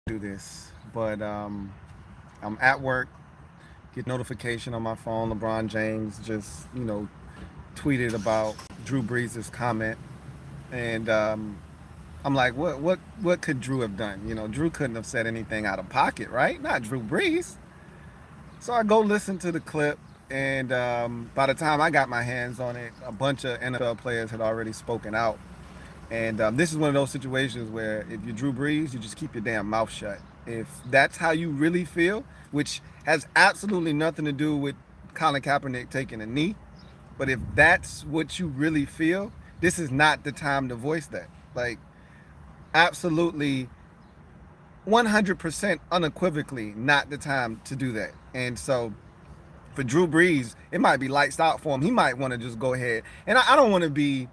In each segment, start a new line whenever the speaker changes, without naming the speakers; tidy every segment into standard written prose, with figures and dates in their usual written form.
do this, but I'm at work, get notification on my phone. LeBron James just, tweeted about Drew Brees' comment, and I'm like, what could Drew have done? Drew couldn't have said anything out of pocket, right? Not Drew Brees. So I go listen to the clip, and by the time I got my hands on it, a bunch of NFL players had already spoken out. And this is one of those situations where if you're Drew Brees, you just keep your damn mouth shut. If that's how you really feel, which has absolutely nothing to do with Colin Kaepernick taking a knee, but if that's what you really feel, this is not the time to voice that. Like, absolutely 100% unequivocally not the time to do that. And so for Drew Brees, it might be lights out for him. He might want to just go ahead. And I don't want to be,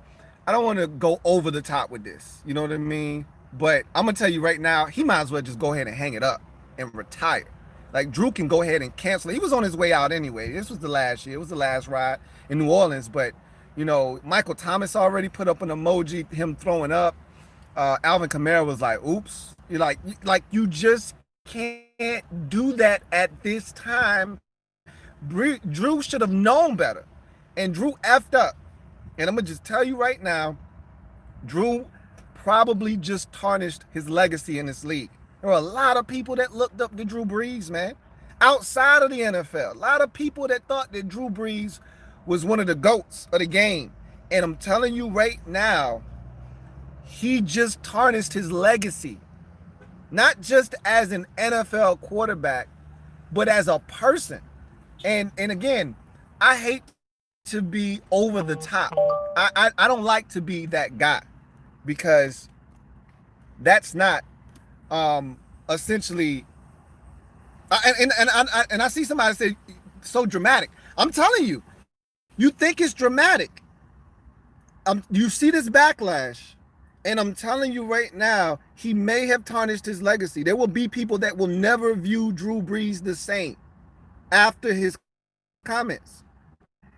I don't want to go over the top with this. You know what I mean? But I'm going to tell you right now, he might as well just go ahead and hang it up and retire. Like, Drew can go ahead and cancel it. He was on his way out anyway. This was the last year. It was the last ride in New Orleans. But, Michael Thomas already put up an emoji, him throwing up. Alvin Kamara was like, oops. You're like you just can't do that at this time. Drew should have known better. And Drew effed up. And I'm going to just tell you right now, Drew probably just tarnished his legacy in this league. There were a lot of people that looked up to Drew Brees, man, outside of the NFL. A lot of people that thought that Drew Brees was one of the GOATs of the game. And I'm telling you right now, he just tarnished his legacy. Not just as an NFL quarterback, but as a person. And again, I hate to be over the top. I don't like to be that guy because that's not essentially. And I see somebody say so dramatic. I'm telling you, you think it's dramatic. You see this backlash. And I'm telling you right now, he may have tarnished his legacy. There will be people that will never view Drew Brees the same after his comments.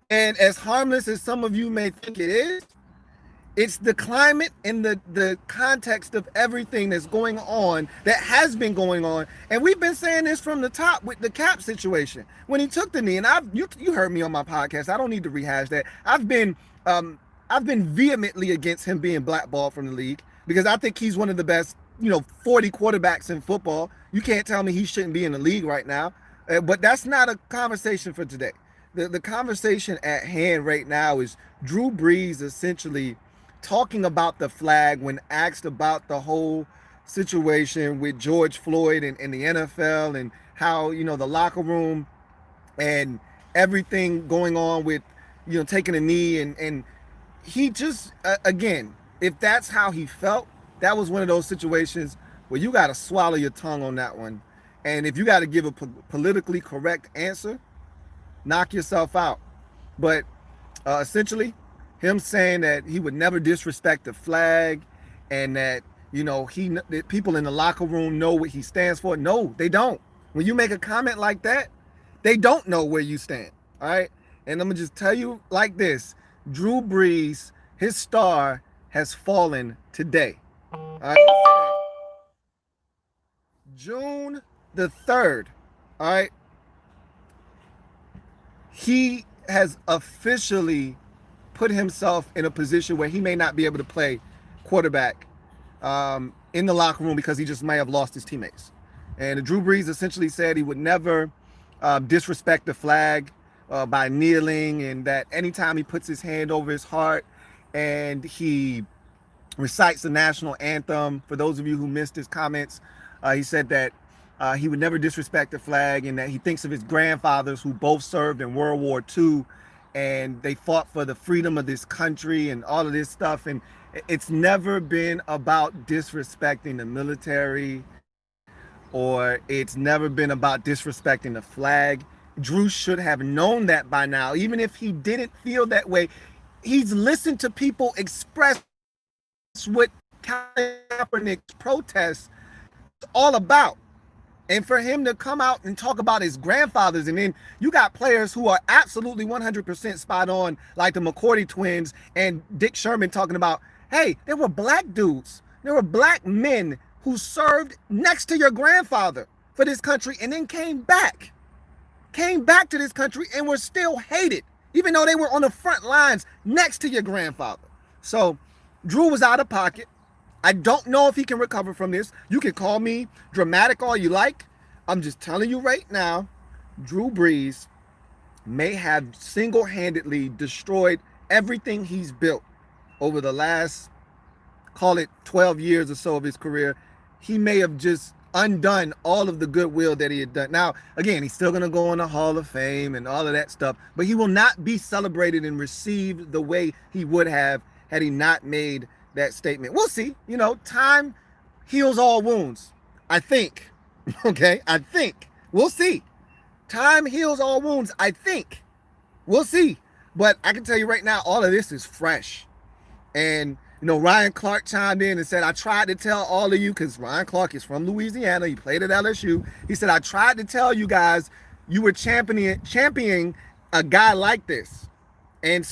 And as harmless as some of you may think it is, it's the climate and the context of everything that's going on, that has been going on. And we've been saying this from the top with the Cap situation. When he took the knee, and you heard me on my podcast, I don't need to rehash that. I've been vehemently against him being blackballed from the league because I think he's one of the best, 40 quarterbacks in football. You can't tell me he shouldn't be in the league right now. But that's not a conversation for today. The conversation at hand right now is Drew Brees essentially talking about the flag when asked about the whole situation with George Floyd and the NFL and how, the locker room and everything going on with, taking a knee and he just, again, if that's how he felt, that was one of those situations where you got to swallow your tongue on that one. And if you got to give a politically correct answer, knock yourself out. But essentially, him saying that he would never disrespect the flag and that, that people in the locker room know what he stands for. No, they don't. When you make a comment like that, they don't know where you stand. All right. And I'm going to just tell you like this. Drew Brees, his star has fallen today. All right? June the 3rd, all right? He has officially put himself in a position where he may not be able to play quarterback in the locker room because he just may have lost his teammates. And Drew Brees essentially said he would never disrespect the flag by kneeling, and that anytime he puts his hand over his heart and he recites the national anthem, for those of you who missed his comments, he said that he would never disrespect the flag and that he thinks of his grandfathers who both served in World War II and they fought for the freedom of this country and all of this stuff. And it's never been about disrespecting the military, or it's never been about disrespecting the flag. Drew should have known that by now. Even if he didn't feel that way, he's listened to people express what Kaepernick's protest is all about. And for him to come out and talk about his grandfathers, and then you got players who are absolutely 100% spot on, like the McCourty twins and Dick Sherman talking about, hey, there were black dudes. There were black men who served next to your grandfather for this country and then came back to this country and were still hated, even though they were on the front lines next to your grandfather. So Drew was out of pocket. I don't know if he can recover from this. You can call me dramatic all you like. I'm just telling you right now, Drew Brees may have single-handedly destroyed everything he's built over the last, call it 12 years or so of his career. He may have just undone all of the goodwill that he had done. Now, again, he's still going to go in the Hall of Fame and all of that stuff, but he will not be celebrated and received the way he would have had he not made that statement. We'll see. You know, time heals all wounds, I think. Okay, I think. We'll see. Time heals all wounds, I think. We'll see. But I can tell you right now, all of this is fresh. And, you know, Ryan Clark chimed in and said, I tried to tell all of you, because Ryan Clark is from Louisiana. He played at LSU. He said, I tried to tell you guys you were championing a guy like this. And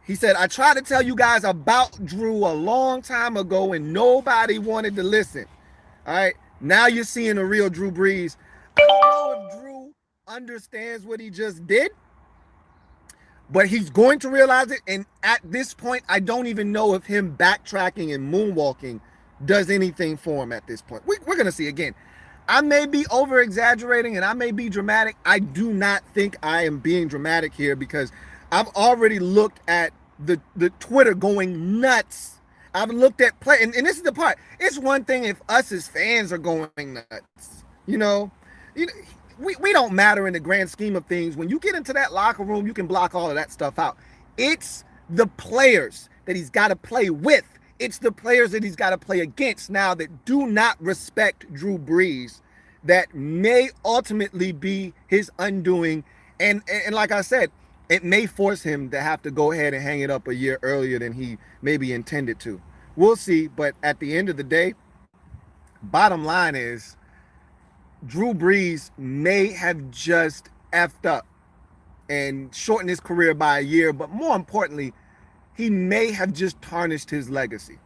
he said, I tried to tell you guys about Drew a long time ago and nobody wanted to listen. All right. Now you're seeing a real Drew Brees. I don't know if Drew understands what he just did, but he's going to realize it. And at this point, I don't even know if him backtracking and moonwalking does anything for him at this point. We're going to see again. I may be over exaggerating and I may be dramatic. I do not think I am being dramatic here because I've already looked at the Twitter going nuts. I've looked at play, and this is the part. It's one thing if us as fans are going nuts. You know, we don't matter in the grand scheme of things. When you get into that locker room, you can block all of that stuff out. It's the players that he's got to play with. It's the players that he's got to play against now that do not respect Drew Brees that may ultimately be his undoing. And like I said, it may force him to have to go ahead and hang it up a year earlier than he maybe intended to. We'll see. But at the end of the day, bottom line is Drew Brees may have just effed up and shortened his career by a year. But more importantly, he may have just tarnished his legacy.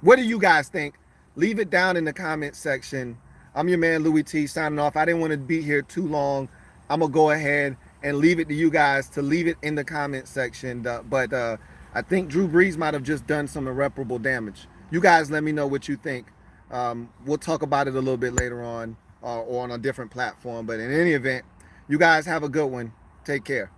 What do you guys think? Leave it down in the comment section. I'm your man, Louie T, signing off. I didn't want to be here too long. I'm going to go ahead and leave it to you guys to leave it in the comment section. But I think Drew Brees might have just done some irreparable damage. You guys let me know what you think. We'll talk about it a little bit later on or on a different platform. But in any event, you guys have a good one. Take care.